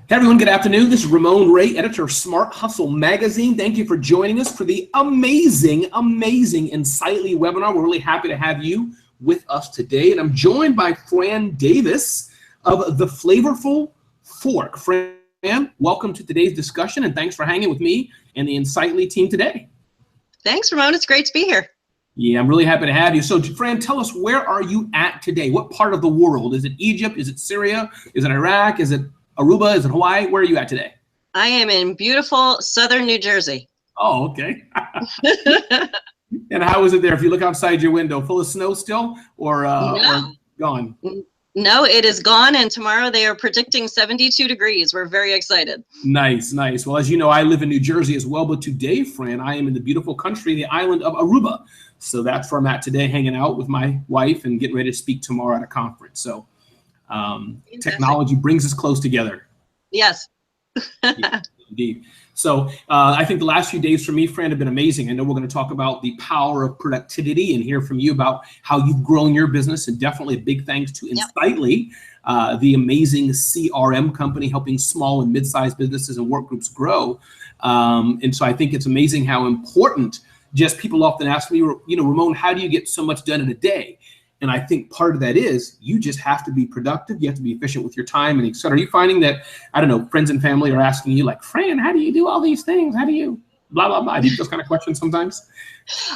Hey everyone, good afternoon. This is Ramon Ray, editor of Smart Hustle Magazine. Thank you for joining us for the amazing Insightly webinar. We're really happy to have you with us today. And I'm joined by Fran Davis of The Flavorful Fork. Fran, welcome to today's discussion, and thanks for hanging with me and the Insightly team today. Thanks, Ramon. It's great to be here. Yeah, I'm really happy to have you. So, Fran, tell us, where are you at today? What part of the world? Is it Egypt? Is it Syria? Is it Iraq? Is it Aruba? Is it Hawaii? Where are you at today? I am in beautiful southern New Jersey. Oh, okay. And how is it there? If you look outside your window, full of snow still, or gone? No, it is gone, and tomorrow they are predicting 72 degrees. We're very excited. Nice, nice. Well, as you know, I live in New Jersey as well, but today, Fran, I am in the beautiful country, the island of Aruba. So that's where I'm at today, hanging out with my wife and getting ready to speak tomorrow at a conference. So technology brings us close together. Yes. Yeah, indeed. So I think the last few days for me, Fran, have been amazing. I know we're going to talk about the power of productivity and hear from you about how you've grown your business, and definitely a big thanks to Insightly, the amazing CRM company helping small and mid-sized businesses and work groups grow. And so I think it's amazing how important, just people often ask me, Ramon, how do you get so much done in a day? And I think part of that is you just have to be productive. You have to be efficient with your time and et cetera. Are you finding that, I don't know, friends and family are asking you like, Fran, how do you do all these things? How do you blah, blah, blah? Do you get those kind of questions sometimes?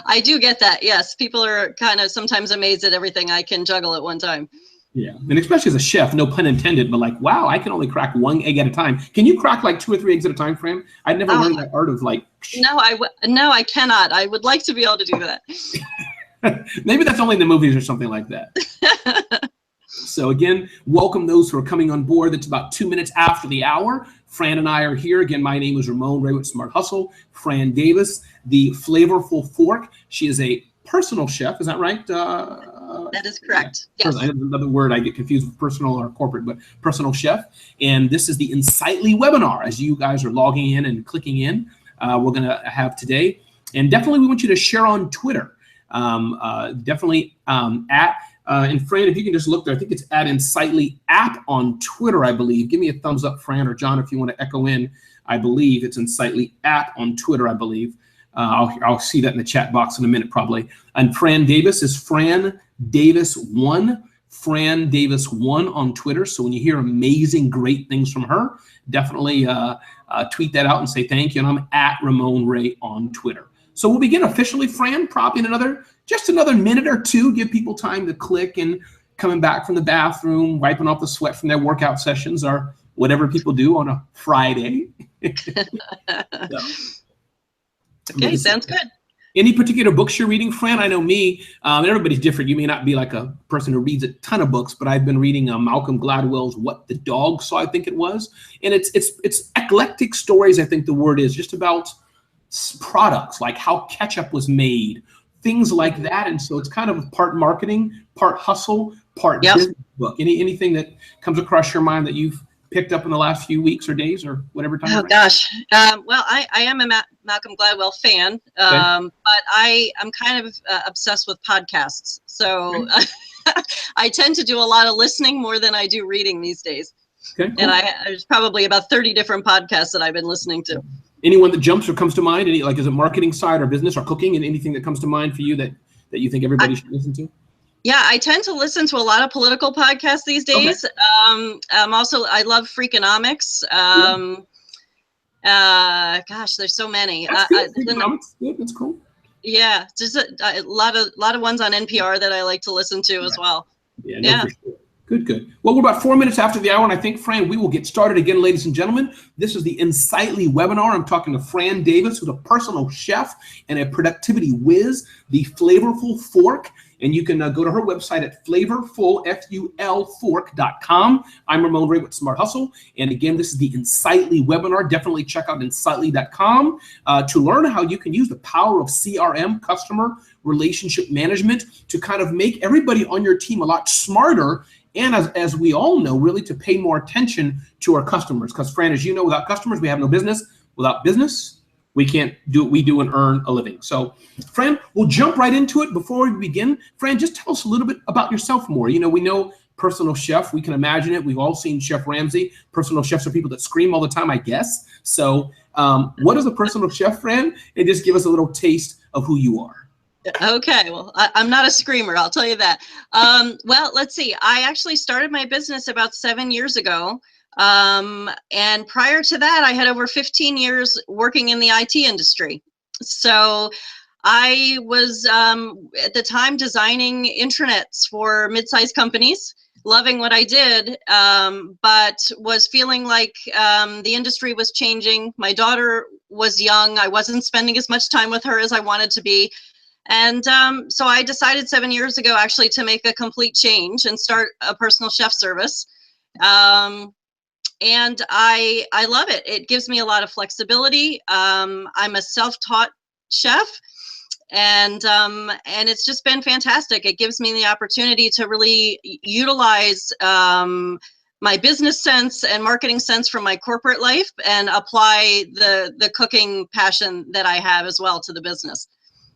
I do get that. Yes. People are kind of sometimes amazed at everything I can juggle at one time. Yeah. And especially as a chef, no pun intended, but like, wow, I can only crack one egg at a time. Can you crack like 2 or 3 eggs at a time, Fran? I'd never learned that art of like. No, I cannot. I would like to be able to do that. Maybe that's only in the movies or something like that. So again, welcome those who are coming on board. It's about 2 minutes after the hour. Fran and I are here. Again, my name is Ramon Ray with Smart Hustle. Fran Davis, the Flavorful Fork. She is a personal chef. Is that right? That is correct. Yes. Another word I get confused with personal or corporate, but personal chef. And this is the Insightly webinar. As you guys are logging in and clicking in, we're going to have today. And definitely we want you to share on Twitter. Definitely at, and Fran, if you can just look there, I think it's at Insightly app on Twitter, I believe. Give me a thumbs up, Fran, or John, if you want to echo in. I believe it's Insightly app on Twitter, I believe. I'll see that in the chat box in a minute, probably. And Fran Davis is Fran Davis1, Fran Davis1 on Twitter. So when you hear amazing, great things from her, definitely tweet that out and say thank you. And I'm at Ramon Ray on Twitter. So we'll begin officially, Fran, probably in just another minute or two, give people time to click and coming back from the bathroom, wiping off the sweat from their workout sessions or whatever people do on a Friday. Okay, sounds good. Any particular books you're reading, Fran? I know me, and everybody's different. You may not be like a person who reads a ton of books, but I've been reading Malcolm Gladwell's What the Dog Saw, I think it was. And it's eclectic stories, I think the word is, just about products, like how ketchup was made, things like that. And so it's kind of part marketing, part hustle, part business book. Anything that comes across your mind that you've picked up in the last few weeks or days or whatever time? Oh gosh. Well, I am a Malcolm Gladwell fan, but I'm kind of obsessed with podcasts. So I tend to do a lot of listening more than I do reading these days. Okay, cool. And there's probably about 30 different podcasts that I've been listening to. Anyone that jumps or comes to mind? Like, is it marketing side or business or cooking, and anything that comes to mind for you that you think everybody should listen to? Yeah, I tend to listen to a lot of political podcasts these days. Okay. Also, I love Freakonomics. Gosh, there's so many. That's good. Freakonomics, good. That's cool. Yeah, just a lot of ones on NPR that I like to listen to as well. Yeah. For sure. Good. Well, we're about 4 minutes after the hour, and I think, Fran, we will get started again, ladies and gentlemen. This is the Insightly webinar. I'm talking to Fran Davis, who's a personal chef and a productivity whiz, the Flavorful Fork. And you can go to her website at flavorful, FUL, fork.com. I'm Ramon Ray with Smart Hustle. And again, this is the Insightly webinar. Definitely check out insightly.com to learn how you can use the power of CRM, customer relationship management, to kind of make everybody on your team a lot smarter. And as we all know, really to pay more attention to our customers. Because, Fran, as you know, without customers, we have no business. Without business, we can't do what we do and earn a living. So, Fran, we'll jump right into it. Before we begin, Fran, just tell us a little bit about yourself more. We know personal chef. We can imagine it. We've all seen Chef Ramsay. Personal chefs are people that scream all the time, I guess. So what is a personal chef, Fran? And just give us a little taste of who you are. Okay, well, I'm not a screamer, I'll tell you that. Well, let's see. I actually started my business about 7 years ago. And prior to that, I had over 15 years working in the IT industry. So I was at the time designing intranets for mid-sized companies, loving what I did, but was feeling like the industry was changing. My daughter was young. I wasn't spending as much time with her as I wanted to be. And so I decided 7 years ago actually to make a complete change and start a personal chef service. And I love it. It gives me a lot of flexibility. I'm a self-taught chef, and it's just been fantastic. It gives me the opportunity to really utilize my business sense and marketing sense from my corporate life and apply the cooking passion that I have as well to the business.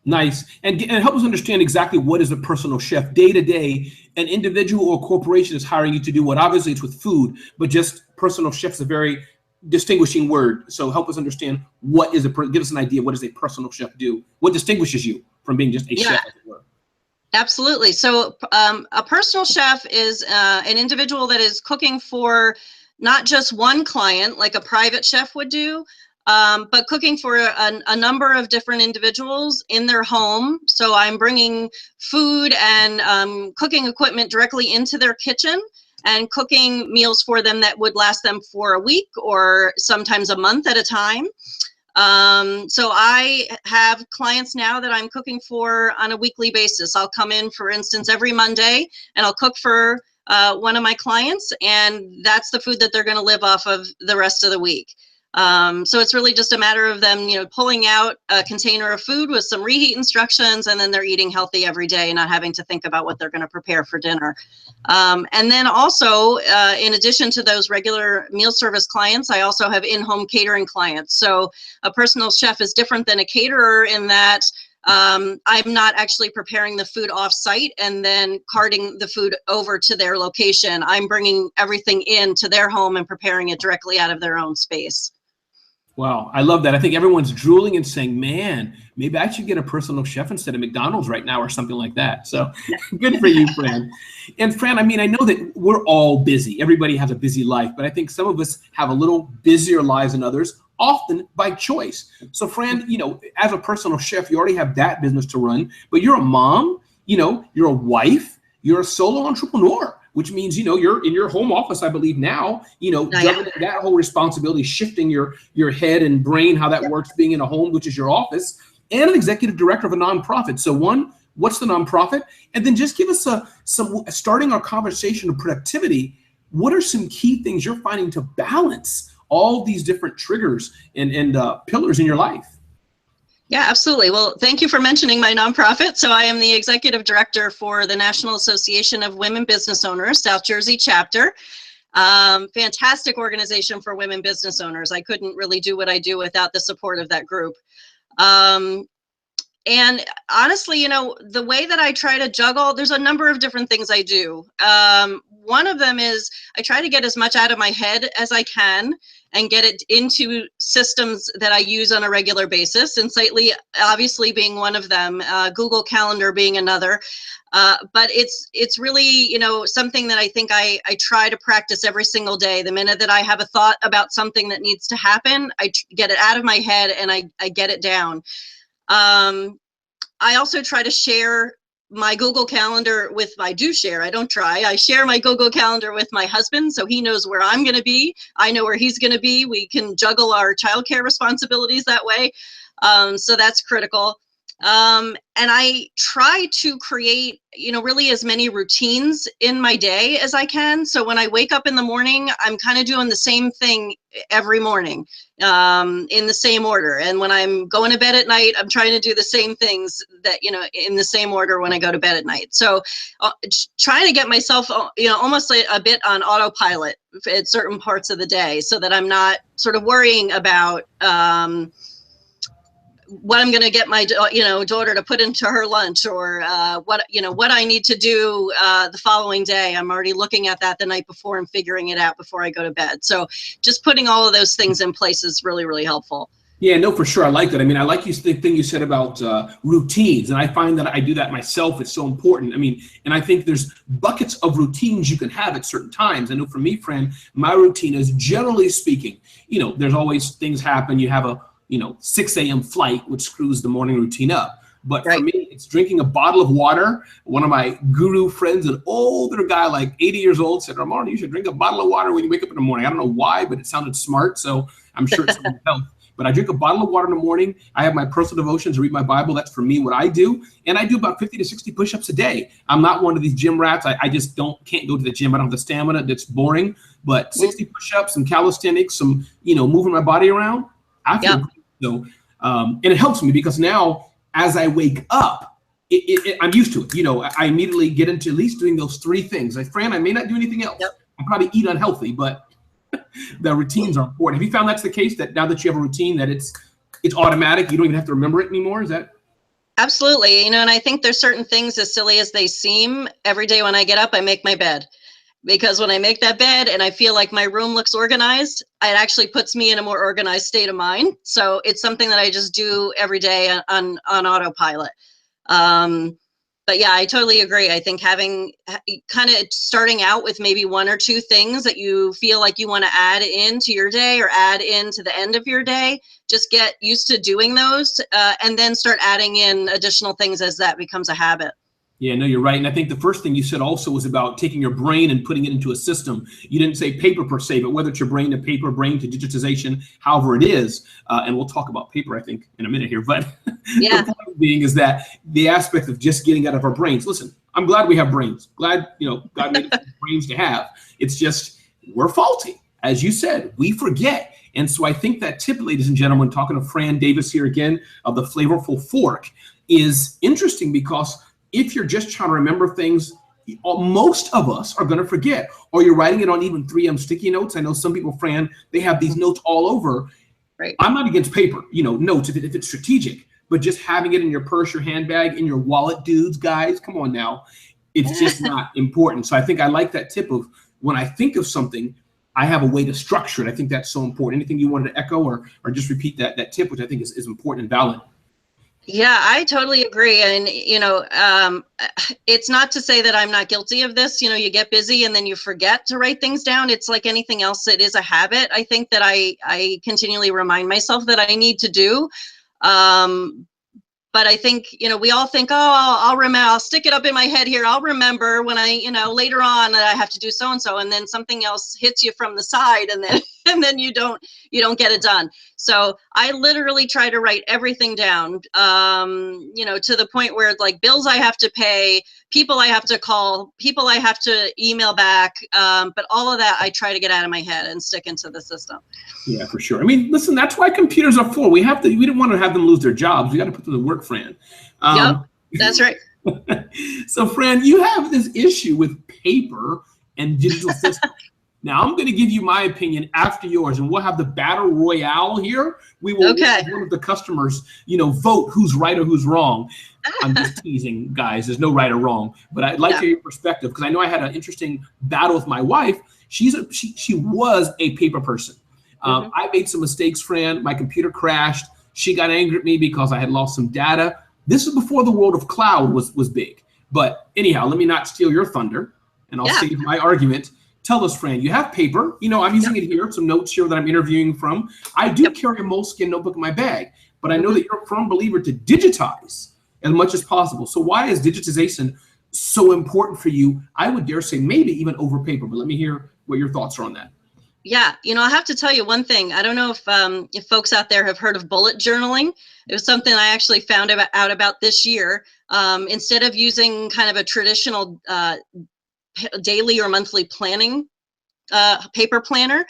Nice. And help us understand exactly what is a personal chef. Day to day, an individual or corporation is hiring you to do what? Obviously, it's with food, but just personal chef is a very distinguishing word. So help us understand what is give us an idea. What does a personal chef do? What distinguishes you from being just a chef, as it were? Absolutely. So a personal chef is an individual that is cooking for not just one client like a private chef would do, but cooking for a number of different individuals in their home. So I'm bringing food and cooking equipment directly into their kitchen and cooking meals for them that would last them for a week or sometimes a month at a time. So I have clients now that I'm cooking for on a weekly basis. I'll come in, for instance, every Monday and I'll cook for one of my clients, and that's the food that they're going to live off of the rest of the week. So it's really just a matter of them, pulling out a container of food with some reheat instructions, and then they're eating healthy every day, not having to think about what they're going to prepare for dinner. And then also, in addition to those regular meal service clients, I also have in-home catering clients. So a personal chef is different than a caterer in that I'm not actually preparing the food off-site and then carting the food over to their location. I'm bringing everything into their home and preparing it directly out of their own space. Wow, I love that. I think everyone's drooling and saying, man, maybe I should get a personal chef instead of McDonald's right now or something like that. So good for you, Fran. And Fran, I mean, I know that we're all busy. Everybody has a busy life, but I think some of us have a little busier lives than others, often by choice. So Fran, as a personal chef, you already have that business to run, but you're a mom, you're a wife, you're a solo entrepreneur, which means, you're in your home office, I believe now, juggling that whole responsibility, shifting your head and brain, how that works, being in a home, which is your office, and an executive director of a nonprofit. So one, what's the nonprofit? And then just give us starting our conversation of productivity. What are some key things you're finding to balance all these different triggers and pillars in your life? Yeah, absolutely. Well, thank you for mentioning my nonprofit. So I am the executive director for the National Association of Women Business Owners, South Jersey chapter. Fantastic organization for women business owners. I couldn't really do what I do without the support of that group. And honestly, the way that I try to juggle, there's a number of different things I do. One of them is I try to get as much out of my head as I can and get it into systems that I use on a regular basis. Insightly, obviously, being one of them, Google Calendar being another. But it's really, something that I think I try to practice every single day. The minute that I have a thought about something that needs to happen, I get it out of my head and I get it down. I also try to share my Google Calendar I share my Google Calendar with my husband, so he knows where I'm going to be. I know where he's going to be. We can juggle our childcare responsibilities that way. So that's critical. And I try to create, really as many routines in my day as I can. So when I wake up in the morning, I'm kind of doing the same thing every morning, in the same order. And when I'm going to bed at night, I'm trying to do the same things that, in the same order when I go to bed at night. So trying to get myself, almost a bit on autopilot at certain parts of the day so that I'm not sort of worrying about, what I'm going to get my daughter to put into her lunch, or what I need to do the following day. I'm already looking at that the night before and figuring it out before I go to bed. So just putting all of those things in place is really, really helpful. Yeah, no, for sure. I like that. I mean, I like the thing you said about routines, and I find that I do that myself. It's so important. I mean, and I think there's buckets of routines you can have at certain times. I know for me, Fran, my routine is, generally speaking, there's always things happen. You have a 6 a.m. flight, which screws the morning routine up. But for me, it's drinking a bottle of water. One of my guru friends, an older guy, like 80 years old, said, Ramon, you should drink a bottle of water when you wake up in the morning. I don't know why, but it sounded smart, so I'm sure it's something health. But I drink a bottle of water in the morning. I have my personal devotions, read my Bible. That's for me what I do. And I do about 50 to 60 push-ups a day. I'm not one of these gym rats. I just can't go to the gym. I don't have the stamina. That's boring. But 60 push-ups, some calisthenics, some, moving my body around, I feel great. So, and it helps me because now as I wake up, I'm used to it. I immediately get into at least doing those 3 things. Like, Fran, I may not do anything else. I probably eat unhealthy, but the routines are important. Have you found that's the case, that now that you have a routine that it's automatic, you don't even have to remember it anymore? Is that? Absolutely. And I think there's certain things, as silly as they seem, every day when I get up, I make my bed. Because when I make that bed and I feel like my room looks organized, it actually puts me in a more organized state of mind. So it's something that I just do every day on autopilot. But yeah, I totally agree. I think having kind of starting out with maybe 1 or 2 things that you feel like you want to add into your day or add into the end of your day, just get used to doing those and then start adding in additional things as that becomes a habit. Yeah, no, you're right. And I think the first thing you said also was about taking your brain and putting it into a system. You didn't say paper per se, but whether it's your brain to paper, brain to digitization, however it is. And we'll talk about paper, I think, in a minute here. But the point being is that the aspect of just getting out of our brains. Listen, I'm glad we have brains. Glad, God made us brains to have. It's just we're faulty. As you said, we forget. And so I think that tip, ladies and gentlemen, talking to Fran Davis here again of the Flavorful Fork, is interesting because if you're just trying to remember things, most of us are going to forget, or you're writing it on even 3M sticky notes. I know some people, Fran, they have these notes all over. Right. I'm not against paper, notes if it's strategic, but just having it in your purse, your handbag, in your wallet, dudes, guys, come on now. It's just not important. So I think I like that tip of when I think of something, I have a way to structure it. I think that's so important. Anything you wanted to echo or just repeat that tip, which I think is important and valid? Yeah, I totally agree. And, it's not to say that I'm not guilty of this. You get busy and then you forget to write things down. It's like anything else. It is a habit. I think that I continually remind myself that I need to do. But I think, we all think, oh, I'll remember, I'll stick it up in my head here. I'll remember when I, later on that I have to do so-and-so, and then something else hits you from the side and then you don't get it done. So I literally try to write everything down, to the point where like bills I have to pay, people I have to call, people I have to email back. But all of that I try to get out of my head and stick into the system. Yeah, for sure. I mean, listen, that's why computers are full. We didn't want to have them lose their jobs. We got to put them to work, Fran. Yep, that's right. So, Fran, you have this issue with paper and digital systems. Now, I'm going to give you my opinion after yours, and we'll have the battle royale here. We will have one of the customers, vote who's right or who's wrong. I'm just teasing, guys. There's no right or wrong. But I'd like to hear your perspective, because I know I had an interesting battle with my wife. She was a paper person. I made some mistakes, Fran. My computer crashed. She got angry at me because I had lost some data. This is before the world of cloud was big. But anyhow, let me not steal your thunder, and I'll save my argument. Tell us, Fran, you have paper. I'm using it here, some notes here that I'm interviewing from. I do carry a Moleskine notebook in my bag, but I know that you're a firm believer to digitize as much as possible. So why is digitization so important for you? I would dare say maybe even over paper, but let me hear what your thoughts are on that. Yeah, I have to tell you one thing. I don't know if folks out there have heard of bullet journaling. It was something I actually found out about this year. Instead of using kind of a traditional daily or monthly planning paper planner,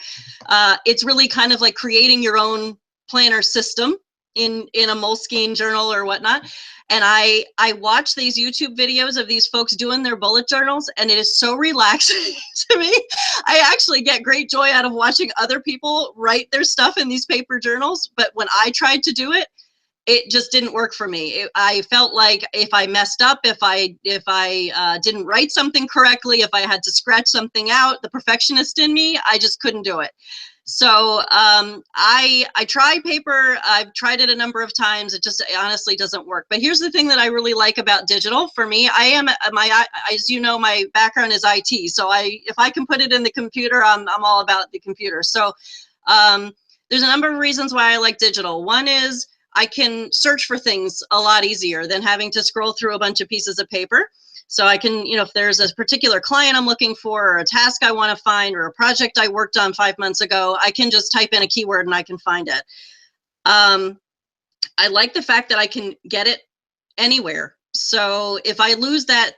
it's really kind of like creating your own planner system in a Moleskine journal or whatnot. And I watch these YouTube videos of these folks doing their bullet journals, and it is so relaxing to me. I actually get great joy out of watching other people write their stuff in these paper journals. But when I tried to do it, it just didn't work for me. I felt like if I messed up, if I didn't write something correctly, if I had to scratch something out, the perfectionist in me, I just couldn't do it. So I try paper. I've tried it a number of times. It just honestly doesn't work. But here's the thing that I really like about digital. For me, as you know, my background is IT. So if I can put it in the computer, I'm all about the computer. So there's a number of reasons why I like digital. One is I can search for things a lot easier than having to scroll through a bunch of pieces of paper. So I can, if there's a particular client I'm looking for, or a task I want to find, or a project I worked on 5 months ago, I can just type in a keyword and I can find it. I like the fact that I can get it anywhere. So if I lose that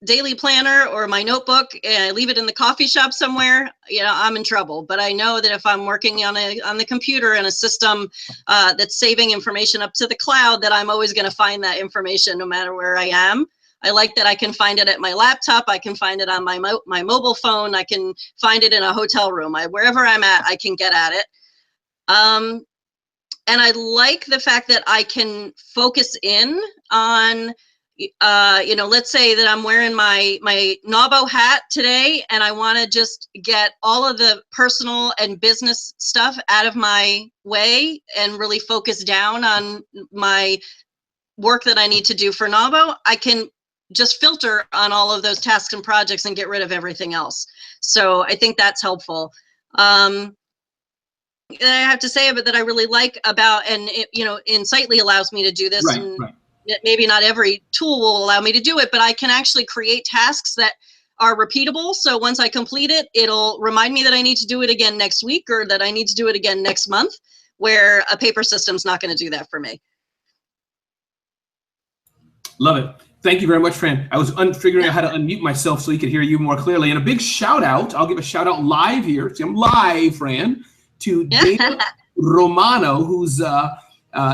daily planner or my notebook and I leave it in the coffee shop somewhere, I'm in trouble. But I know that if I'm working on the computer in a system that's saving information up to the cloud, that I'm always going to find that information no matter where I am. I like that I can find it at my laptop. I can find it on my mobile phone. I can find it in a hotel room. Wherever I'm at, I can get at it. And I like the fact that I can focus in on, let's say that I'm wearing my Nabo hat today, and I want to just get all of the personal and business stuff out of my way and really focus down on my work that I need to do for Nabo. I can just filter on all of those tasks and projects and get rid of everything else. So I think that's helpful. I have to say that I really like about, and Insightly allows me to do this, Right, and right. maybe not every tool will allow me to do it, but I can actually create tasks that are repeatable. So once I complete it, it'll remind me that I need to do it again next week, or that I need to do it again next month, where a paper system's not going to do that for me. Love it. Thank you very much, Fran. I was figuring out how to unmute myself so you could hear you more clearly. And a big shout out, I'll give a shout out live here. See, I'm live, Fran, to Dana Romano, who's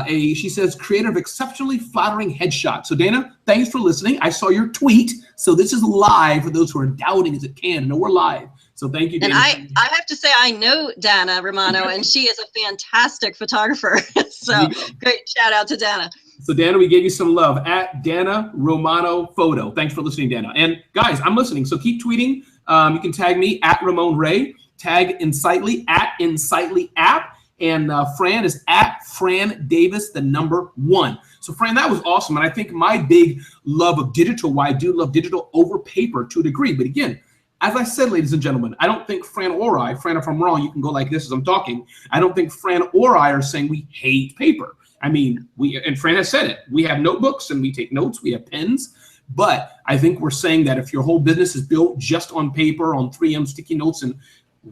she says, creator of exceptionally flattering headshot. So Dana, thanks for listening. I saw your tweet. So this is live for those who are doubting is it can. No, we're live. So thank you, Dana. And I have to say, I know Dana Romano, and she is a fantastic photographer. So great shout out to Dana. So Dana, we gave you some love at Dana Romano Photo. Thanks for listening, Dana. And guys, I'm listening. So keep tweeting. You can tag me at Ramon Ray, tag Insightly at Insightly app. And Fran is at Fran Davis, the #1. So Fran, that was awesome. And I think my big love of digital, why I do love digital over paper to a degree. But again, as I said, ladies and gentlemen, I don't think Fran or I, Fran, if I'm wrong, you can go like this as I'm talking. I don't think Fran or I are saying we hate paper. I mean, and Fran has said it. We have notebooks and we take notes. We have pens. But I think we're saying that if your whole business is built just on paper, on 3M sticky notes and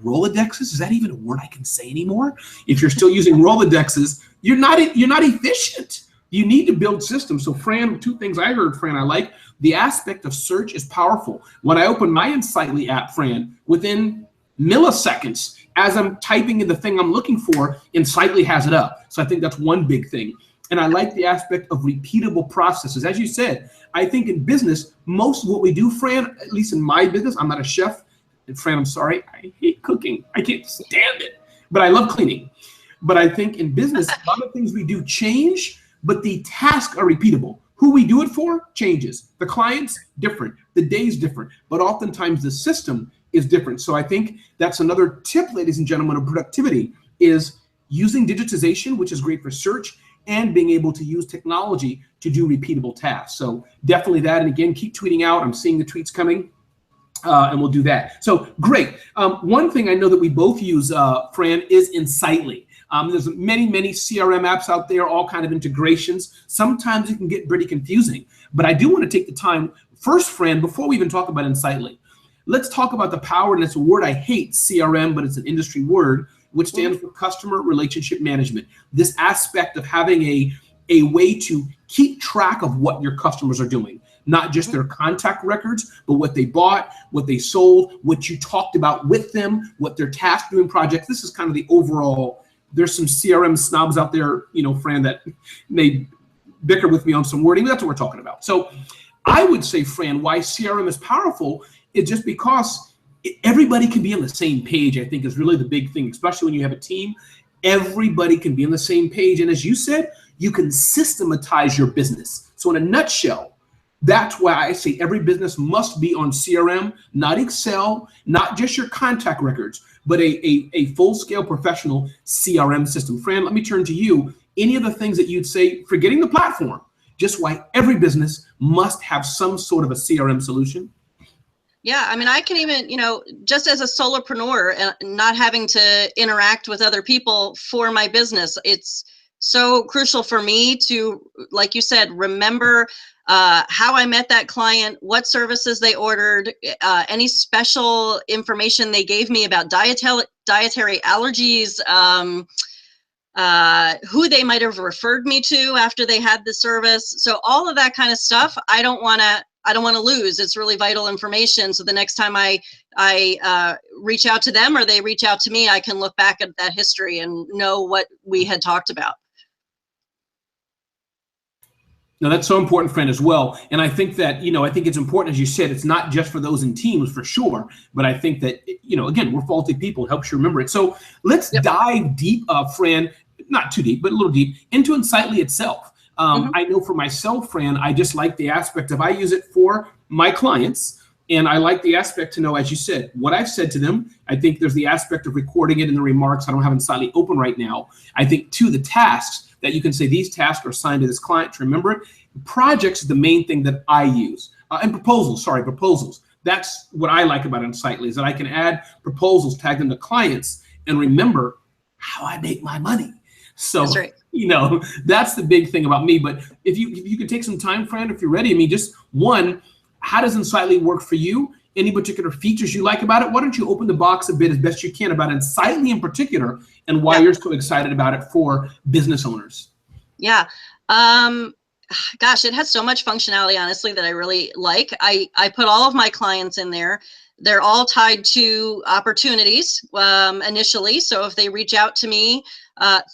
Rolodexes, is that even a word I can say anymore? If you're still using Rolodexes, you're not efficient. You need to build systems. So Fran, 2 things I heard, Fran, I like. The aspect of search is powerful. When I open my Insightly app, Fran, within milliseconds, as I'm typing in the thing I'm looking for, Insightly has it up. So I think that's one big thing. And I like the aspect of repeatable processes. As you said, I think in business, most of what we do, Fran, at least in my business, I'm not a chef. And Fran, I'm sorry, I hate cooking. I can't stand it. But I love cleaning. But I think in business, a lot of things we do change, but the tasks are repeatable. Who we do it for changes. The client's different. The day's different. But oftentimes the system is different. So I think that's another tip, ladies and gentlemen, of productivity is using digitization, which is great for search, and being able to use technology to do repeatable tasks. So definitely that. And again, keep tweeting out. I'm seeing the tweets coming. And we'll do that. So great. One thing I know that we both use, Fran, is Insightly. There's many CRM apps out there, all kind of integrations. Sometimes it can get pretty confusing. But I do want to take the time first, Fran, before we even talk about Insightly, let's talk about the power, and it's a word I hate, CRM, but it's an industry word, which stands for customer relationship management. This aspect of having a way to keep track of what your customers are doing. Not just their contact records, but what they bought, what they sold, what you talked about with them, what their task doing projects. This is kind of the overall. There's some CRM snobs out there, Fran, that may bicker with me on some wording. But that's what we're talking about. So I would say, Fran, why CRM is powerful is just because everybody can be on the same page, I think is really the big thing, especially when you have a team. Everybody can be on the same page. And as you said, you can systematize your business. So in a nutshell, that's why I say every business must be on CRM, not Excel, not just your contact records, but a full-scale professional CRM system. Fran, let me turn to you. Any of the things that you'd say, forgetting the platform, just why every business must have some sort of a CRM solution? Yeah, I mean, I can even, just as a solopreneur and not having to interact with other people for my business, it's so crucial for me to, like you said, remember how I met that client, what services they ordered, any special information they gave me about dietary allergies, who they might have referred me to after they had the service. So all of that kind of stuff, I don't want to lose. It's really vital information. So the next time I reach out to them or they reach out to me, I can look back at that history and know what we had talked about. No, that's so important, Fran, as well. And I think that, I think it's important, as you said, it's not just for those in teams for sure, but I think that, again, we're faulty people. It helps you remember it. So let's dive deep, Fran, not too deep, but a little deep, into Insightly itself. I know for myself, Fran, I just like the aspect of I use it for my clients. And I like the aspect to know, as you said, what I've said to them. I think there's the aspect of recording it in the remarks. I don't have Insightly open right now. I think, too, the tasks that you can say these tasks are assigned to this client to remember it. Projects is the main thing that I use. And proposals. That's what I like about Insightly, is that I can add proposals, tag them to clients, and remember how I make my money. So, that's right. That's the big thing about me. But if you could take some time, Fran, if you're ready, just one, how does Insightly work for you? Any particular features you like about it? Why don't you open the box a bit as best you can about Insightly in particular and why you're so excited about it for business owners? Yeah. Gosh, it has so much functionality, honestly, that I really like. I put all of my clients in there. They're all tied to opportunities initially. So if they reach out to me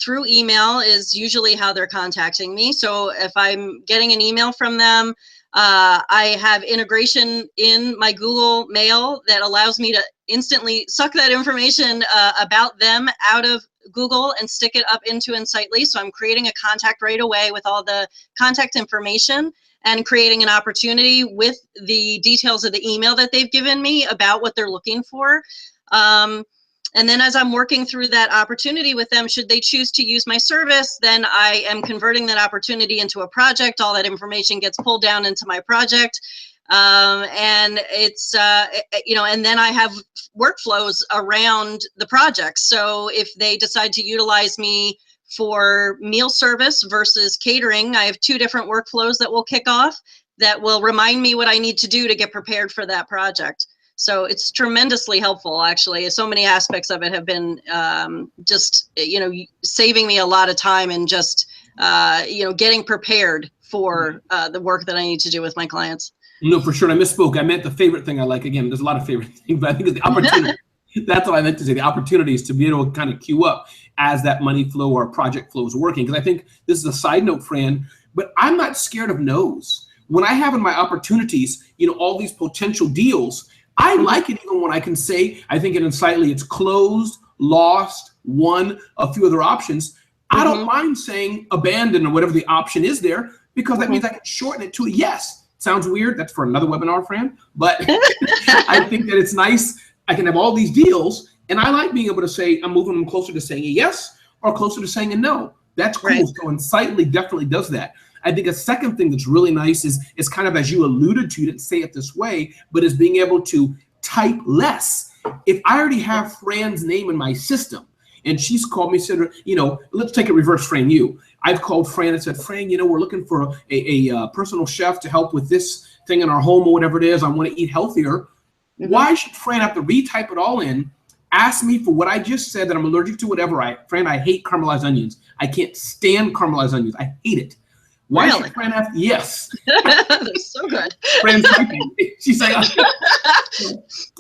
through email is usually how they're contacting me. So if I'm getting an email from them, I have integration in my Google Mail that allows me to instantly suck that information about them out of Google and stick it up into Insightly. So I'm creating a contact right away with all the contact information and creating an opportunity with the details of the email that they've given me about what they're looking for. And then as I'm working through that opportunity with them, should they choose to use my service, then I am converting that opportunity into a project. All that information gets pulled down into my project. And it's, and then I have workflows around the project. So if they decide to utilize me for meal service versus catering, I have 2 different workflows that will kick off that will remind me what I need to do to get prepared for that project. So it's tremendously helpful, actually. So many aspects of it have been just, saving me a lot of time and just, getting prepared for the work that I need to do with my clients. No, for sure. I misspoke. I meant the favorite thing I like. Again, there's a lot of favorite things, but I think it's the opportunity. That's what I meant to say. The opportunities to be able to kind of queue up as that money flow or project flow is working. Because I think this is a side note, Fran, but I'm not scared of no's. When I have in my opportunities, all these potential deals, I like it even when I can say, I think in Insightly it's closed, lost, won, a few other options. I don't mind saying abandon or whatever the option is there, because that means I can shorten it to a yes. Sounds weird. That's for another webinar, Fran. But I think that it's nice. I can have all these deals, and I like being able to say I'm moving them closer to saying a yes or closer to saying a no. That's cool. Right. So Insightly definitely does that. I think a second thing that's really nice is kind of, as you alluded to, you didn't say it this way, but is being able to type less. If I already have Fran's name in my system, and she's called me, said, let's take a reverse, Fran, you. I've called Fran and said, Fran, we're looking for a personal chef to help with this thing in our home or whatever it is. I want to eat healthier. Why should Fran have to retype it all in, ask me for what I just said, that I'm allergic to whatever? Fran, I hate caramelized onions. I can't stand caramelized onions. I hate it. Why should Fran have? Yes. They're so good. Fran's typing. She's like,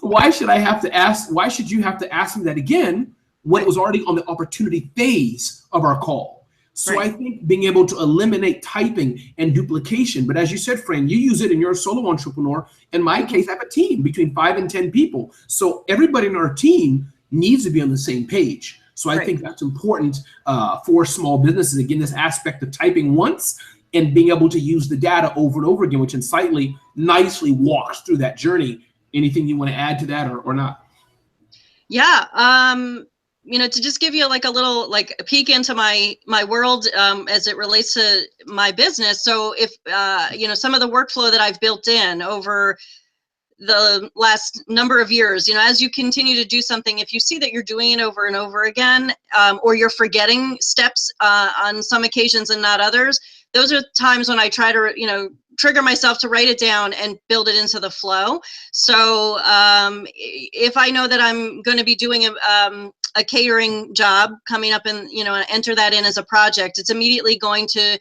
why should I have to ask? Why should you have to ask me that again when it was already on the opportunity phase of our call? So I think being able to eliminate typing and duplication. But as you said, Fran, you use it in your solo entrepreneur. In my case, I have a team between 5 and 10 people. So everybody in our team needs to be on the same page. So I think that's important for small businesses. Again, this aspect of typing once and being able to use the data over and over again, which Insightly nicely walks through that journey. Anything you want to add to that or not? Yeah. To just give you like a little like a peek into my world as it relates to my business. So if some of the workflow that I've built in over the last number of years, as you continue to do something, if you see that you're doing it over and over again, or you're forgetting steps on some occasions and not others, those are times when I try to, trigger myself to write it down and build it into the flow. So if I know that I'm going to be doing a catering job coming up and, enter that in as a project, it's immediately going to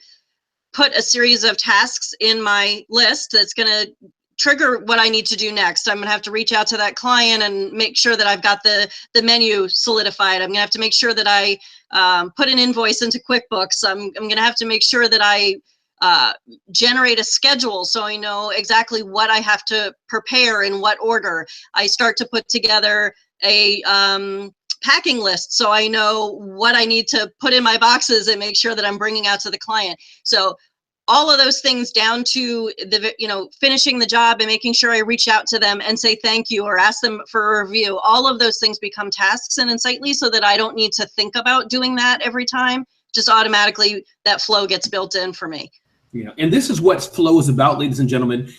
put a series of tasks in my list that's going to trigger what I need to do next. I'm gonna have to reach out to that client and make sure that I've got the menu solidified. I'm gonna have to make sure that I put an invoice into QuickBooks. I'm gonna have to make sure that I generate a schedule so I know exactly what I have to prepare in what order. I start to put together a packing list so I know what I need to put in my boxes and make sure that I'm bringing out to the client. So all of those things down to the, finishing the job and making sure I reach out to them and say thank you or ask them for a review. All of those things become tasks in Insightly so that I don't need to think about doing that every time. Just automatically that flow gets built in for me. Yeah, and this is what flow is about, ladies and gentlemen.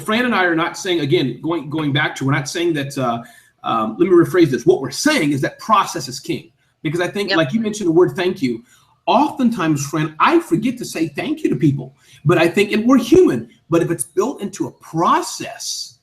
Fran and I are not saying, again, going back to, we're not saying that, let me rephrase this. What we're saying is that process is king. Because I think, like you mentioned the word thank you, oftentimes, Fran, I forget to say thank you to people, but I think, and we're human, but if it's built into a process,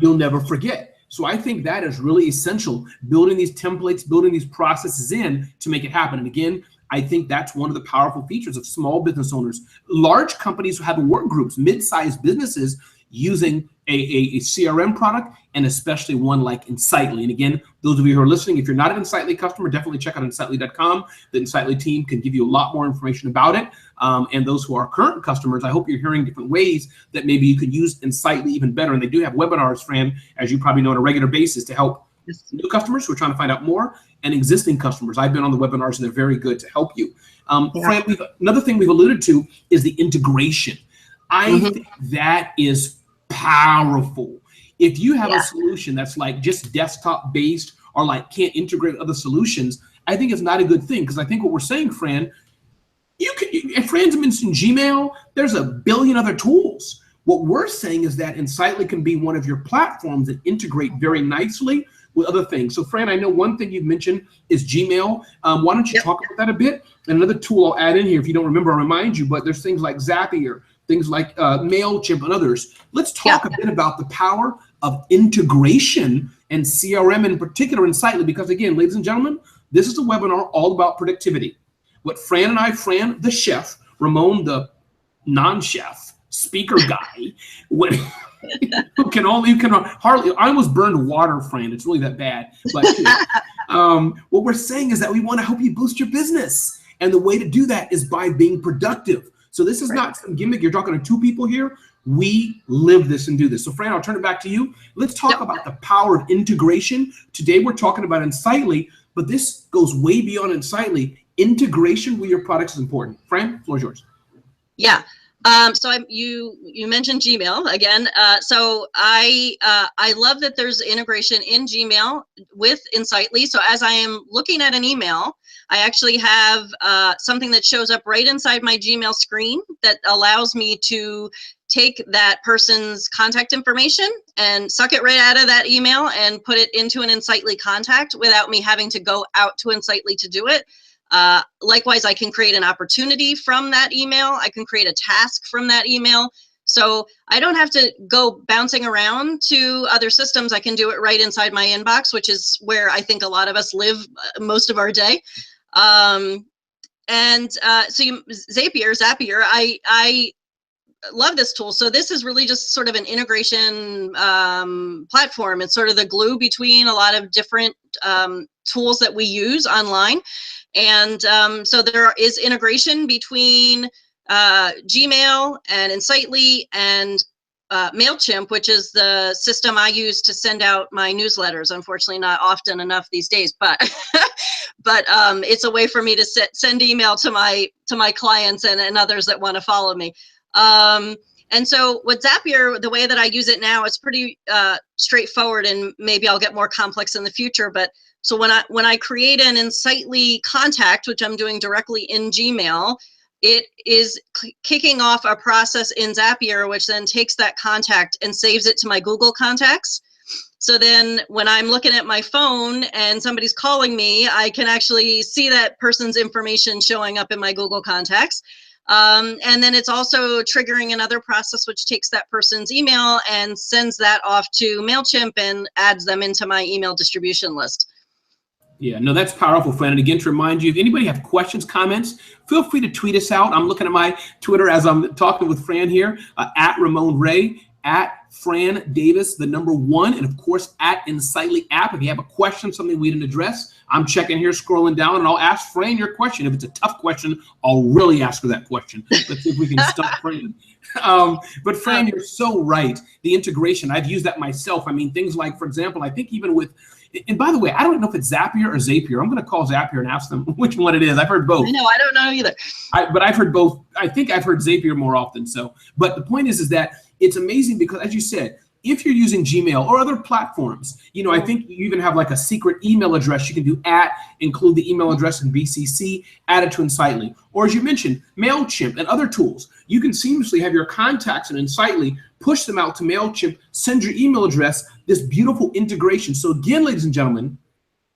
you'll never forget. So I think that is really essential, building these templates, building these processes in to make it happen. And again, I think that's one of the powerful features of small business owners. Large companies who have work groups, mid-sized businesses using a CRM product, and especially one like Insightly. And again, those of you who are listening, if you're not an Insightly customer, definitely check out Insightly.com. The Insightly team can give you a lot more information about it. And those who are current customers, I hope you're hearing different ways that maybe you could use Insightly even better. And they do have webinars, Fran, as you probably know, on a regular basis to help new customers who are trying to find out more, and existing customers. I've been on the webinars and they're very good to help you. Fran, another thing we've alluded to is the integration. I think that is powerful. If you have a solution that's like just desktop based or like can't integrate with other solutions, I think it's not a good thing. Because I think what we're saying, Fran, and Fran's mentioned Gmail, there's a billion other tools. What we're saying is that Insightly can be one of your platforms that integrate very nicely with other things. So Fran, I know one thing you've mentioned is Gmail. Why don't you talk about that a bit? And another tool I'll add in here, if you don't remember, I'll remind you, but there's things like Zapier, things like MailChimp and others. Let's talk a bit about the power of integration and CRM in particular Insightly, because again, ladies and gentlemen, this is a webinar all about productivity. What Fran and I, Fran, the chef, Ramon, the non-chef, speaker guy, who can hardly, I almost burned water, Fran. It's really that bad. But what we're saying is that we want to help you boost your business. And the way to do that is by being productive. So this is not some gimmick. You're talking to two people here. We live this and do this. So Fran, I'll turn it back to you. Let's talk about the power of integration. Today we're talking about Insightly, but this goes way beyond Insightly. Integration with your products is important. Fran, the floor is yours. Yeah. So you mentioned Gmail again. So I love that there's integration in Gmail with Insightly. So as I am looking at an email, I actually have something that shows up right inside my Gmail screen that allows me to take that person's contact information and suck it right out of that email and put it into an Insightly contact without me having to go out to Insightly to do it. Likewise, I can create an opportunity from that email. I can create a task from that email. So I don't have to go bouncing around to other systems. I can do it right inside my inbox, which is where I think a lot of us live most of our day. So Zapier, I love this tool. So this is really just sort of an integration platform. It's sort of the glue between a lot of different tools that we use online. And so there is integration between Gmail and Insightly and MailChimp, which is the system I use to send out my newsletters. Unfortunately, not often enough these days, but but it's a way for me to send email to my clients and others that want to follow me. And so with Zapier, the way that I use it now, it's pretty straightforward, and maybe I'll get more complex in the future. But so when I create an Insightly contact, which I'm doing directly in Gmail, it is kicking off a process in Zapier, which then takes that contact and saves it to my Google contacts. So then when I'm looking at my phone and somebody's calling me, I can actually see that person's information showing up in my Google contacts. And then it's also triggering another process which takes that person's email and sends that off to MailChimp and adds them into my email distribution list. Yeah, no, that's powerful, Fran. And again, to remind you, if anybody have questions, comments, feel free to tweet us out. I'm looking at my Twitter as I'm talking with Fran here, at Ramon Ray, at Fran Davis, the number 1, and of course, at Insightly app. If you have a question, something we didn't address, I'm checking here, scrolling down, and I'll ask Fran your question. If it's a tough question, I'll really ask her that question. Let's see if we can stump Fran. But Fran, you're so right. The integration, I've used that myself. I mean, things like, for example, I think even with, and by the way, I don't know if it's Zapier or Zapier. I'm going to call Zapier and ask them which one it is. I've heard both. I know, I don't know either. But I've heard both. I think I've heard Zapier more often. So, but the point is that it's amazing because, as you said, if you're using Gmail or other platforms, you know, I think you even have like a secret email address. You can do include the email address in BCC, add it to Insightly. Or as you mentioned, MailChimp and other tools. You can seamlessly have your contacts in Insightly, push them out to MailChimp, send your email address, this beautiful integration. So again, ladies and gentlemen,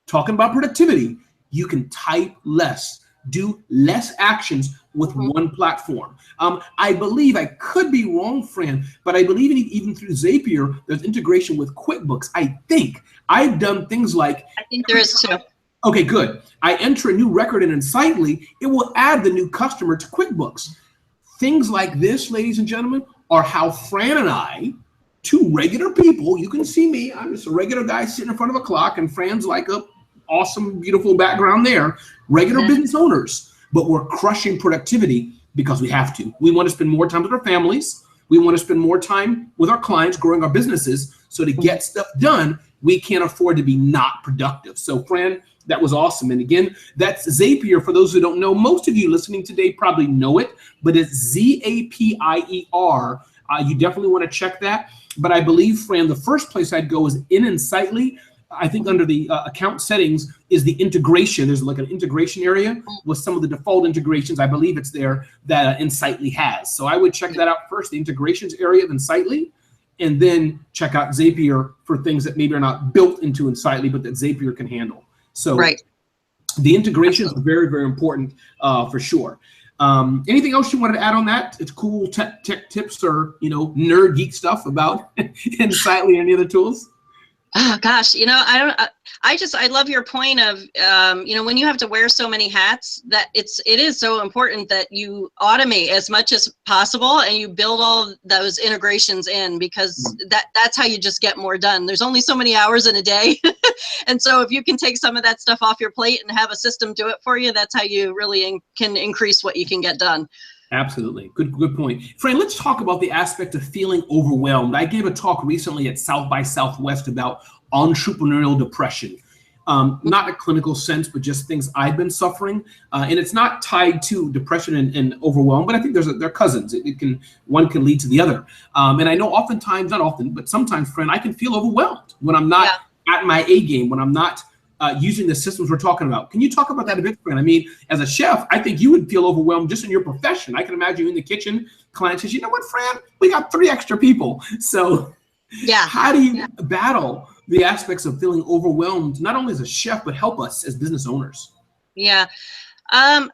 talking about productivity, you can type less, do less actions with one platform. I believe, I could be wrong, Fran, but I believe even through Zapier, there's integration with QuickBooks. I think I've done things like— I think there is too. Okay, good. I enter a new record in Insightly, it will add the new customer to QuickBooks. Things like this, ladies and gentlemen, are how Fran and I, two regular people, you can see me, I'm just a regular guy sitting in front of a clock, and Fran's like a awesome, beautiful background there, regular business owners, but we're crushing productivity because we have to. We want to spend more time with our families. We want to spend more time with our clients, growing our businesses. So to get stuff done, we can't afford to be not productive. So Fran, that was awesome. And again, that's Zapier. For those who don't know, most of you listening today probably know it, but it's Zapier. You definitely want to check that. But I believe, Fran, the first place I'd go is in Insightly. I think under the account settings is the integration. There's like an integration area with some of the default integrations. I believe it's there that Insightly has. So I would check that out first, the integrations area of Insightly, and then check out Zapier for things that maybe are not built into Insightly, but that Zapier can handle. So the integrations are very, very important for sure. Anything else you wanted to add on that? It's cool tech tips or, you know, nerd geek stuff about Insightly, any other tools? Oh gosh, you know, I love your point of, you know, when you have to wear so many hats, that it is so important that you automate as much as possible and you build all those integrations in, because that's how you just get more done. There's only so many hours in a day. And so if you can take some of that stuff off your plate and have a system do it for you, that's how you really can increase what you can get done. Absolutely. Good point. Fran, let's talk about the aspect of feeling overwhelmed. I gave a talk recently at South by Southwest about entrepreneurial depression. Not a clinical sense, but just things I've been suffering. And it's not tied to depression and overwhelm, but I think they're cousins. One can lead to the other. And I know oftentimes, not often, but sometimes, Fran, I can feel overwhelmed when I'm not at my A game, when I'm not using the systems we're talking about. Can you talk about that a bit, Fran? I mean, as a chef, I think you would feel overwhelmed just in your profession. I can imagine you in the kitchen, client says, you know what, Fran, we got 3 extra people. So how do you battle the aspects of feeling overwhelmed, not only as a chef, but help us as business owners? Yeah.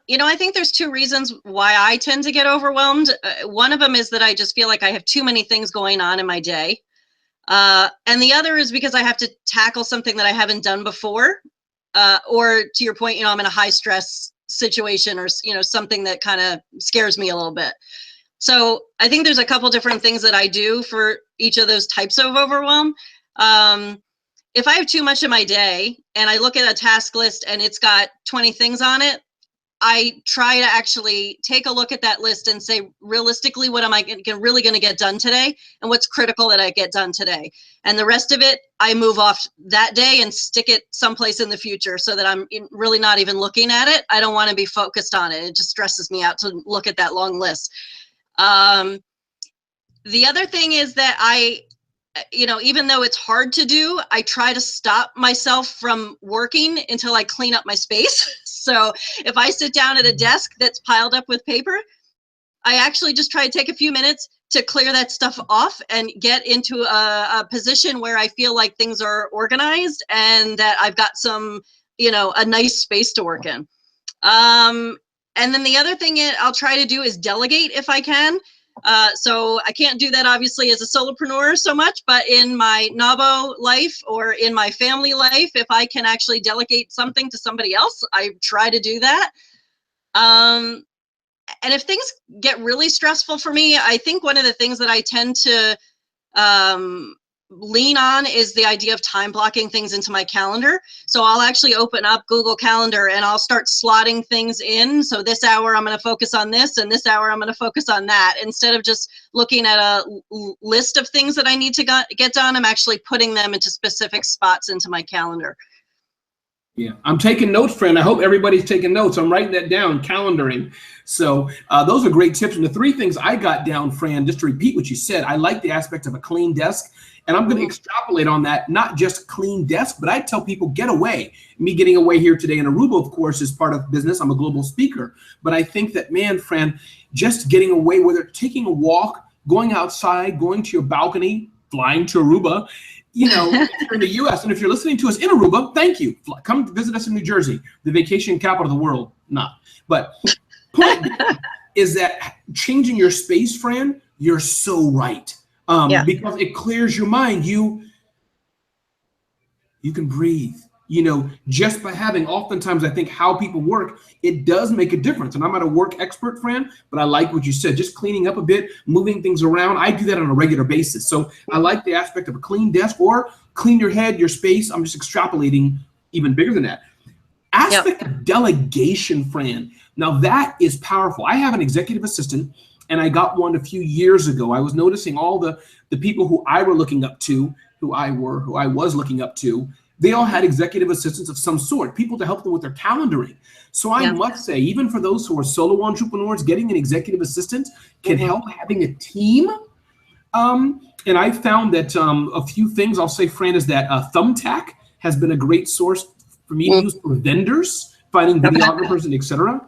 You know, I think there's 2 reasons why I tend to get overwhelmed. One of them is that I just feel like I have too many things going on in my day. And the other is because I have to tackle something that I haven't done before, or to your point, you know, I'm in a high stress situation, or, you know, something that kind of scares me a little bit. So I think there's a couple different things that I do for each of those types of overwhelm. If I have too much in my day and I look at a task list and it's got 20 things on it, I try to actually take a look at that list and say, realistically, what am I really going to get done today? And what's critical that I get done today? And the rest of it, I move off that day and stick it someplace in the future so that I'm really not even looking at it. I don't want to be focused on it. It just stresses me out to look at that long list. The other thing is that even though it's hard to do, I try to stop myself from working until I clean up my space. So if I sit down at a desk that's piled up with paper, I actually just try to take a few minutes to clear that stuff off and get into a position where I feel like things are organized and that I've got some, a nice space to work in. And then the other thing I'll try to do is delegate if I can. So I can't do that obviously as a solopreneur so much, but in my NAWBO life or in my family life, if I can actually delegate something to somebody else, I try to do that. And if things get really stressful for me, I think one of the things that I tend to lean on is the idea of time blocking things into my calendar. So I'll actually open up Google Calendar and I'll start slotting things in. So this hour I'm going to focus on this and this hour I'm going to focus on that. Instead of just looking at a list of things that I need to get done, I'm actually putting them into specific spots into my calendar. Yeah, I'm taking notes, Fran. I hope everybody's taking notes. I'm writing that down, calendaring. So those are great tips. And the three things I got down, Fran, just to repeat what you said, I like the aspect of a clean desk. And I'm going to extrapolate on that, not just clean desk, but I tell people get away. Me getting away here today in Aruba, of course, is part of business. I'm a global speaker. But I think that, man, Fran, just getting away, whether taking a walk, going outside, going to your balcony, flying to Aruba, if you're in the U.S. and if you're listening to us in Aruba, thank you. Come visit us in New Jersey, the vacation capital of the world. Not. But point is that changing your space, Fran, you're so right. Because it clears your mind. You can breathe. Just by having, oftentimes I think how people work, it does make a difference. And I'm not a work expert, Fran, but I like what you said, just cleaning up a bit, moving things around. I do that on a regular basis. So I like the aspect of a clean desk or clean your head, your space. I'm just extrapolating even bigger than that. Aspect of delegation, Fran. Now that is powerful. I have an executive assistant and I got one a few years ago. I was noticing all the people who I was looking up to, they all had executive assistants of some sort, people to help them with their calendaring. So I must say, even for those who are solo entrepreneurs, getting an executive assistant can help having a team. And I found that a few things I'll say, Fran, is that Thumbtack has been a great source for me to use for vendors, finding videographers and etc.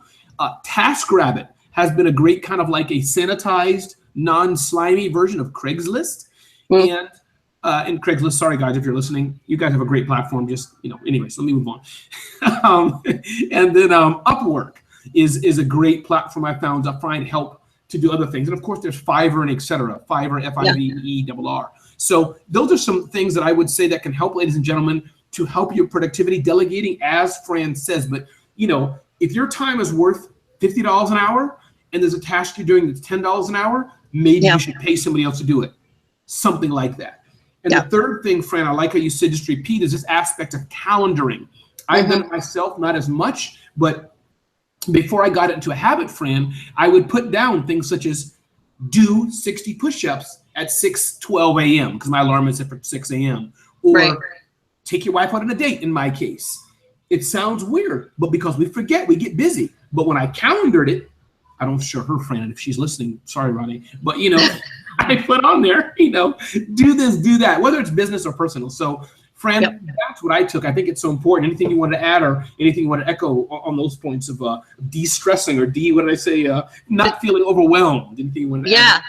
TaskRabbit has been a great kind of like a sanitized, non-slimy version of Craigslist. And Craigslist, sorry guys, if you're listening, you guys have a great platform. Just, anyways, let me move on. And then Upwork is a great platform I found to find help to do other things. And of course, there's Fiverr and etc. Fiverr, Fiverr. So those are some things that I would say that can help, ladies and gentlemen, to help your productivity, delegating, as Fran says. But, if your time is worth $50 an hour and there's a task you're doing that's $10 an hour, maybe you should pay somebody else to do it. Something like that. And the third thing, Fran, I like how you said, just repeat, is this aspect of calendaring. I've done it myself, not as much, but before I got into a habit, Fran, I would put down things such as do 60 push-ups at 6:12 a.m. because my alarm is set for 6 a.m. Or take your wife out on a date, in my case. It sounds weird, but because we forget, we get busy. But when I calendared it, I don't show her, Fran, if she's listening, sorry, Ronnie, but I put on there, do this, do that, whether it's business or personal. So, Fran, that's what I took. I think it's so important. Anything you want to add or anything you want to echo on those points of de-stressing or not feeling overwhelmed? Anything you want to add?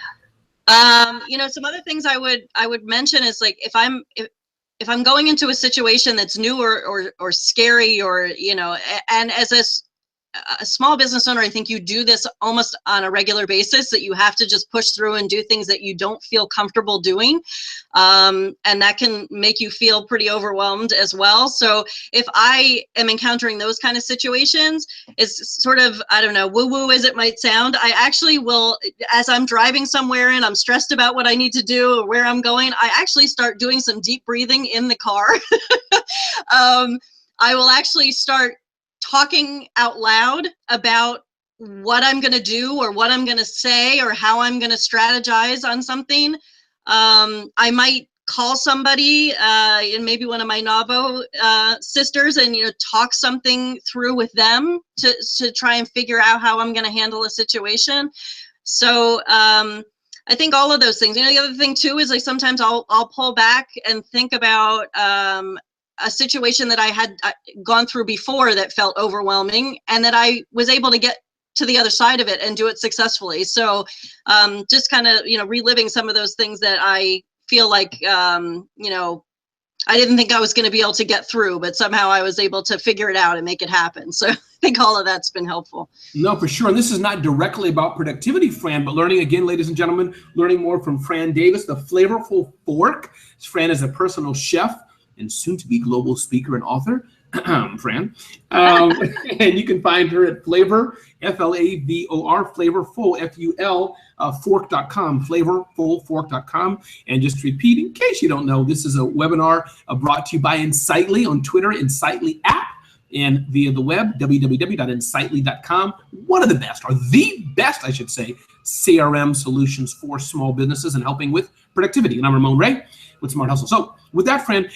Some other things I would mention is like if I'm going into a situation that's new or scary or and as a small business owner, I think you do this almost on a regular basis, that you have to just push through and do things that you don't feel comfortable doing. And that can make you feel pretty overwhelmed as well. So if I am encountering those kind of situations, it's sort of, I don't know, woo-woo as it might sound, I actually will, as I'm driving somewhere and I'm stressed about what I need to do or where I'm going, I actually start doing some deep breathing in the car. I will actually start talking out loud about what I'm going to do or what I'm going to say or how I'm going to strategize on something. I might call somebody, and maybe one of my NAVO sisters, and talk something through with them to try and figure out how I'm going to handle a situation. So I think all of those things. The other thing too is, like, sometimes I'll pull back and think about a situation that I had gone through before that felt overwhelming, and that I was able to get to the other side of it and do it successfully. So just kind of reliving some of those things that I feel like I didn't think I was going to be able to get through, but somehow I was able to figure it out and make it happen. So I think all of that's been helpful. No, for sure. And this is not directly about productivity, Fran, but learning again, ladies and gentlemen, learning more from Fran Davis, the flavorful fork. Fran is a personal chef and soon to be global speaker and author. Fran. And you can find her at Flavor, Flavor, Flavorful, Ful, fork.com, flavorfulfork.com. And just to repeat, in case you don't know, this is a webinar brought to you by Insightly on Twitter, Insightly app, and via the web, www.insightly.com. One of the best, or the best, I should say, CRM solutions for small businesses and helping with productivity. And I'm Ramon Ray with Smart Hustle. So with that, Fran,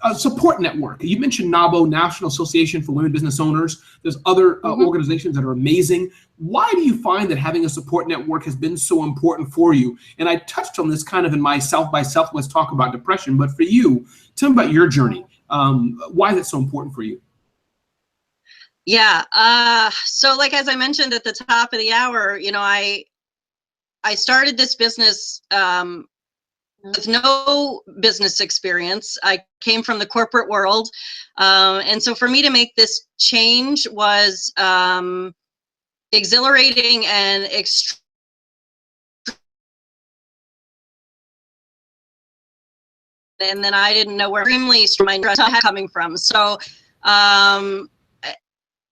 a support network. You mentioned NABO, National Association for Women Business Owners. There's other organizations that are amazing. Why do you find that having a support network has been so important for you? And I touched on this kind of in my South by Southwest talk about depression, but for you, tell me about your journey. Why is it so important for you? Yeah. So like, as I mentioned at the top of the hour, I started this business with no business experience. I came from the corporate world. And so for me to make this change was exhilarating and and then I didn't know where extremely my interest coming from. So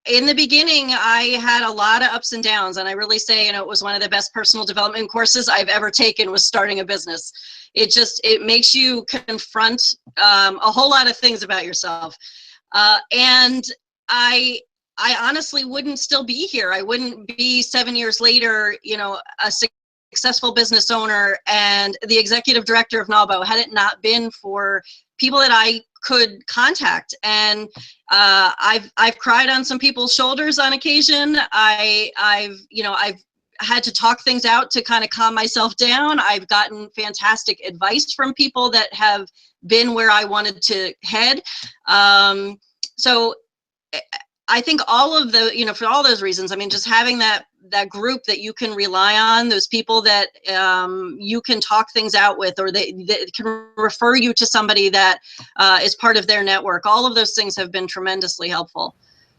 in the beginning, I had a lot of ups and downs, and I really say, it was one of the best personal development courses I've ever taken, was starting a business. It makes you confront a whole lot of things about yourself. And I honestly wouldn't still be here. I wouldn't be 7 years later, a successful business owner and the executive director of NABO, had it not been for people that I could contact. And I've cried on some people's shoulders on occasion. I've had to talk things out to kind of calm myself down. I've gotten fantastic advice from people that have been where I wanted to head. So I think all of the, for all those reasons, just having that group that you can rely on, those people that you can talk things out with, or that can refer you to somebody that is part of their network, all of those things have been tremendously helpful.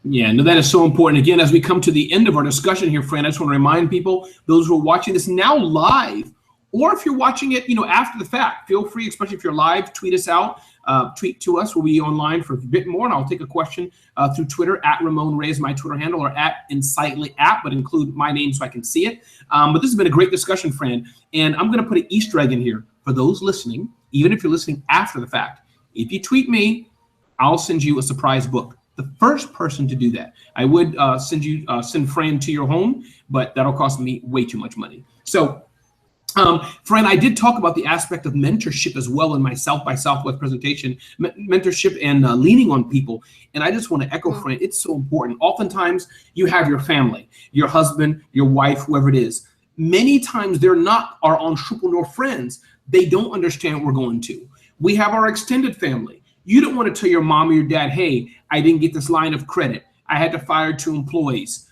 Yeah, no, that is so important. Again, as we come to the end of our discussion here, Fran, I just want to remind people, those who are watching this now live, or if you're watching it, after the fact, feel free, especially if you're live, tweet us out, tweet to us. We'll be online for a bit more, and I'll take a question through Twitter, at Ramon Ray is my Twitter handle, or at Insightly app, but include my name so I can see it. But this has been a great discussion, Fran, and I'm going to put an Easter egg in here for those listening, even if you're listening after the fact. If you tweet me, I'll send you a surprise book. The first person to do that. I would send Fran to your home, but that'll cost me way too much money. So, Fran, I did talk about the aspect of mentorship as well in my South by Southwest presentation, mentorship and leaning on people. And I just want to echo, Fran, it's so important. Oftentimes you have your family, your husband, your wife, whoever it is. Many times they're not our entrepreneur friends. They don't understand what we're going to. We have our extended family. You don't want to tell your mom or your dad, hey, I didn't get this line of credit. I had to fire 2 employees.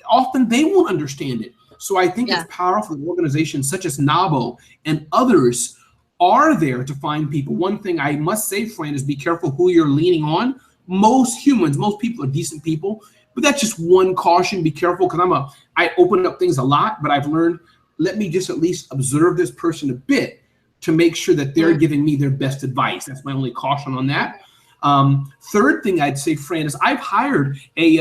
Often they won't understand it. So I think it's powerful that organizations such as NABO and others are there to find people. One thing I must say, Fran, is be careful who you're leaning on. Most people are decent people, but that's just one caution. Be careful, because I open up things a lot, but I've learned, let me just at least observe this person a bit to make sure that they're giving me their best advice. That's my only caution on that. Third thing I'd say, Fran, is I've hired a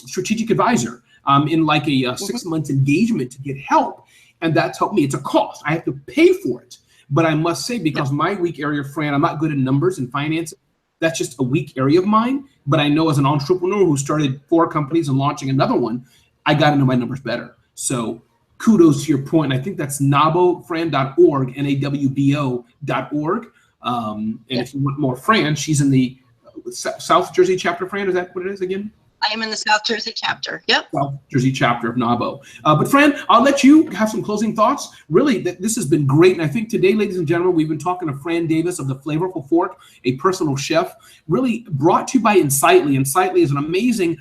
strategic advisor in like a 6-month engagement to get help. And that's helped me. It's a cost. I have to pay for it. But I must say, because my weak area, Fran, I'm not good at numbers and finances. That's just a weak area of mine. But I know as an entrepreneur who started 4 companies and launching another one, I got to know my numbers better. So kudos to your point. I think that's nabofran.org, NAWBO.org. And if you want more Fran, she's in the South Jersey chapter. Fran, is that what it is again? I am in the South Jersey chapter. Yep. South Jersey chapter of NABO. But Fran, I'll let you have some closing thoughts. Really, this has been great. And I think today, ladies and gentlemen, we've been talking to Fran Davis of the Flavorful Fork, a personal chef, really brought to you by Insightly. Insightly is an amazing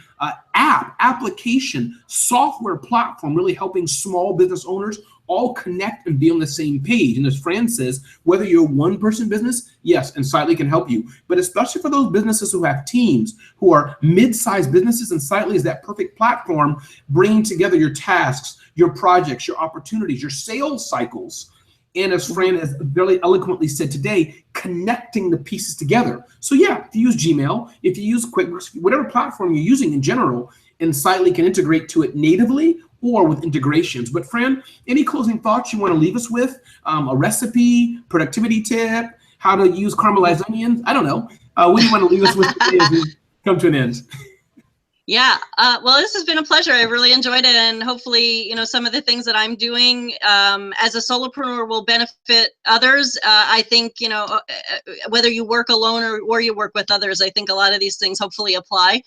application, software platform, really helping small business owners all connect and be on the same page. And as Fran says, whether you're a one-person business, yes, Insightly can help you. But especially for those businesses who have teams, who are mid-sized businesses, Insightly is that perfect platform, bringing together your tasks, your projects, your opportunities, your sales cycles. And as Fran has very eloquently said today, connecting the pieces together. So yeah, if you use Gmail, if you use QuickBooks, whatever platform you're using in general, Insightly can integrate to it natively or with integrations. But Fran, any closing thoughts you want to leave us with? A recipe, productivity tip, how to use caramelized onions? I don't know. What do you want to leave us with today as we come to an end? Yeah, well, this has been a pleasure. I really enjoyed it, and hopefully, some of the things that I'm doing as a solopreneur will benefit others. I think, whether you work alone or you work with others, I think a lot of these things hopefully apply.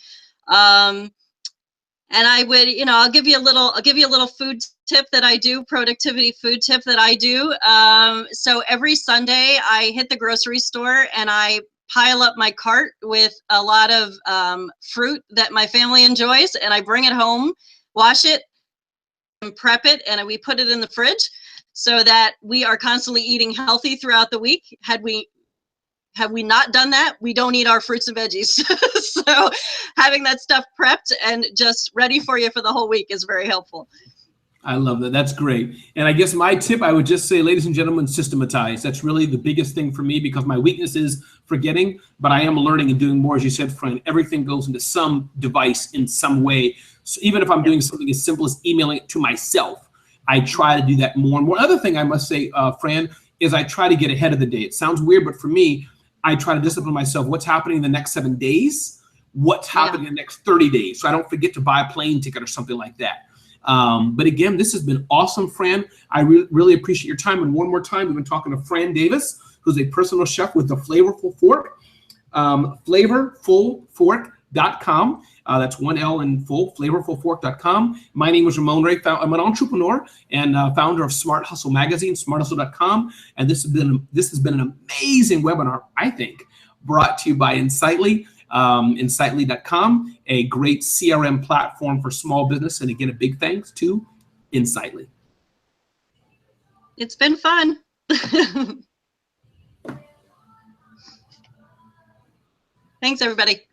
And I would, I'll give you a little food tip that I do, productivity food tip that I do. So every Sunday I hit the grocery store and I pile up my cart with a lot of fruit that my family enjoys, and I bring it home, wash it, and prep it, and we put it in the fridge so that we are constantly eating healthy throughout the week. Have we not done that, we don't eat our fruits and veggies. So having that stuff prepped and just ready for you for the whole week is very helpful. I love that. That's great. And I guess my tip, I would just say, ladies and gentlemen, systematize. That's really the biggest thing for me, because my weakness is forgetting, but I am learning and doing more. As you said, Fran, everything goes into some device in some way. So even if I'm doing something as simple as emailing it to myself, I try to do that more and more. Other thing I must say, Fran, is I try to get ahead of the day. It sounds weird, but for me, I try to discipline myself. What's happening in the next 7 days? What's happening in the next 30 days? So I don't forget to buy a plane ticket or something like that. But again, this has been awesome, Fran. I really appreciate your time. And one more time, we've been talking to Fran Davis, who's a personal chef with the Flavorful Fork, flavorfulfork.com. That's one L in full, flavorfulfork.com. My name is Ramon Ray. I'm an entrepreneur and founder of Smart Hustle Magazine, smarthustle.com. And this has been an amazing webinar, I think, brought to you by Insightly. Insightly.com, a great CRM platform for small business. And again, a big thanks to Insightly. It's been fun. Thanks, everybody.